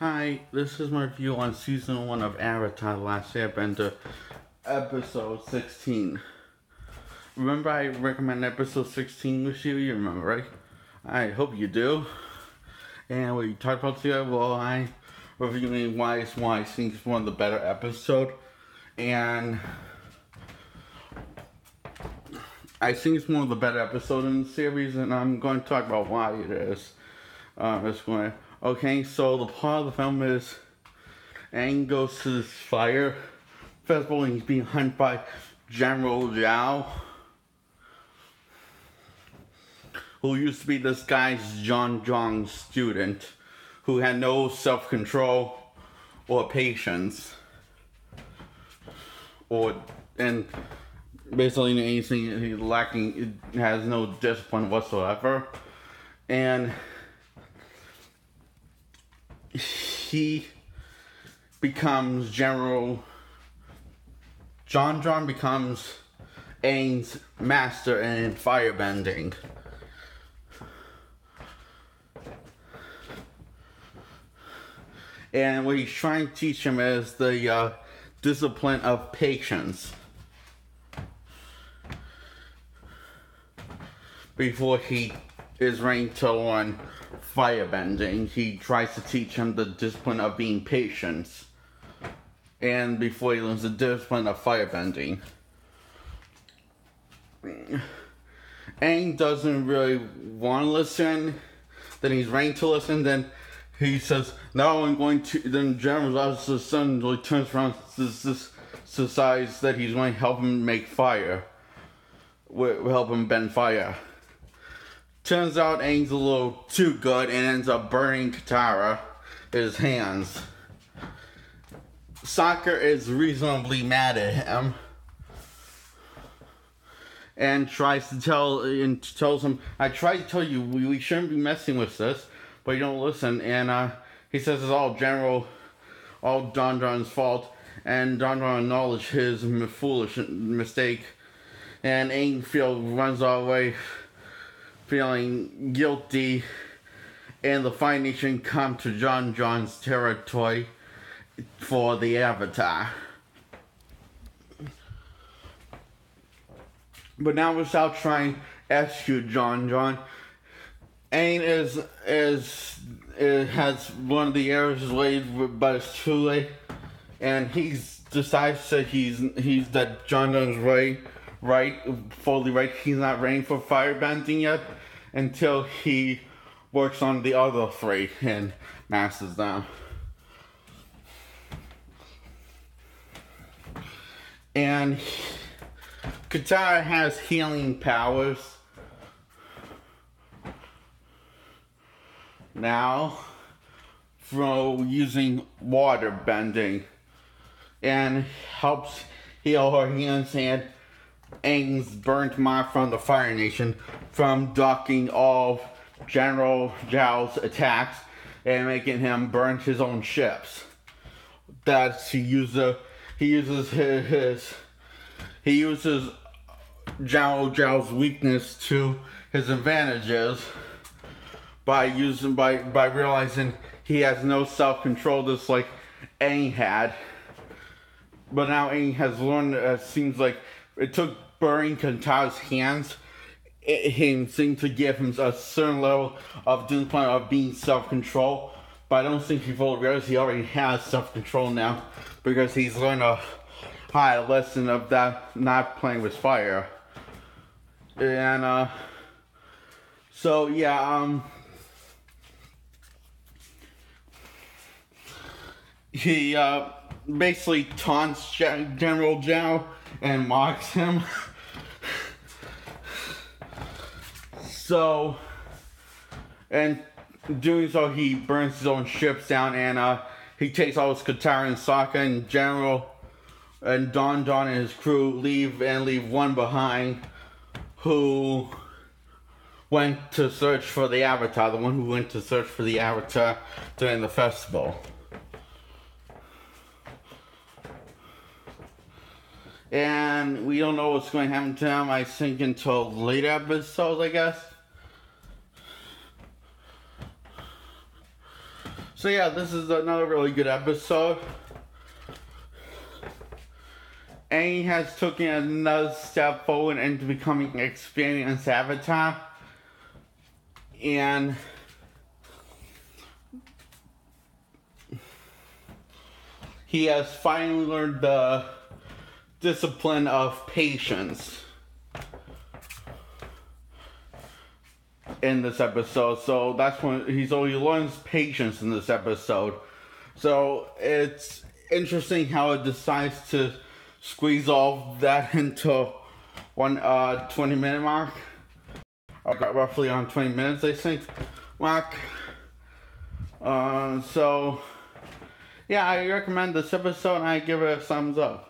Hi, this is my review on Season 1 of Avatar The Last Airbender, Episode 16. Remember I recommended Episode 16 with you? You remember, right? I hope you do. And we talked about today, well, I reviewing why I think it's one of the better episodes. And I think it's one of the better episodes in the series, and I'm going to talk about why it is. Okay, so the plot of the film is Aang goes to this fire festival and he's being hunted by General Zhao, who used to be this guy's John Zhang's student, who had no self-control or patience, and basically anything he's lacking, has no discipline whatsoever, and he becomes John becomes Aang's master in firebending. And what he's trying to teach him is the discipline of patience before he is ready to learn firebending. He tries to teach him the discipline of being patient, and before he learns the discipline of firebending. Aang doesn't really want to listen. Then he's ready to listen. Then he says, "No, I'm going to." Then General Zhao's son really turns around, decides that he's going to help him make fire, help him bend fire. Turns out Aang's a little too good and ends up burning Katara in his hands. Sokka is reasonably mad at him and tells him, "I tried to tell you we shouldn't be messing with this, but you don't listen." And he says it's all Don Don's fault, and Don Don acknowledges his foolish mistake, and Aang runs all the way, feeling guilty, and the Fire Nation come to John John's territory for the Avatar. But now without trying to execute John, Aang has one of the arrows laid, but it's too late, and he decides that that John John's fully right. He's not ready for firebending yet until he works on the other three and masters them. And Katara has healing powers now from using water bending, and helps heal her hands and Aang's burnt mark from the Fire Nation from ducking all General Zhao's attacks and making him burn his own ships. He uses General Zhao's weakness to his advantages by realizing he has no self-control, just like Aang had. But now Aang has learned. It seems like it took burning Katara's hands. Him seemed to give him a certain level of discipline of being self-control. But I don't think he fully realizes he already has self-control now, because he's learned a high lesson of that, not playing with fire. And so yeah, he basically taunts General Zhao and mocks him. So, and doing so, he burns his own ships down, and he takes all his Katara and Sokka and General and Don Don and his crew leave one behind, who went to search for the Avatar, the one who went to search for the Avatar during the festival. And we don't know what's going to happen to him, I think, until later episodes, I guess. So yeah, this is another really good episode. Aang has taken another step forward into becoming an experienced avatar. And he has finally learned the discipline of patience in this episode. So that's when he learns patience in this episode. So it's interesting how it decides to squeeze all of that into one 20-minute mark. Roughly on 20 minutes, I think, mark. So yeah, I recommend this episode and I give it a thumbs up.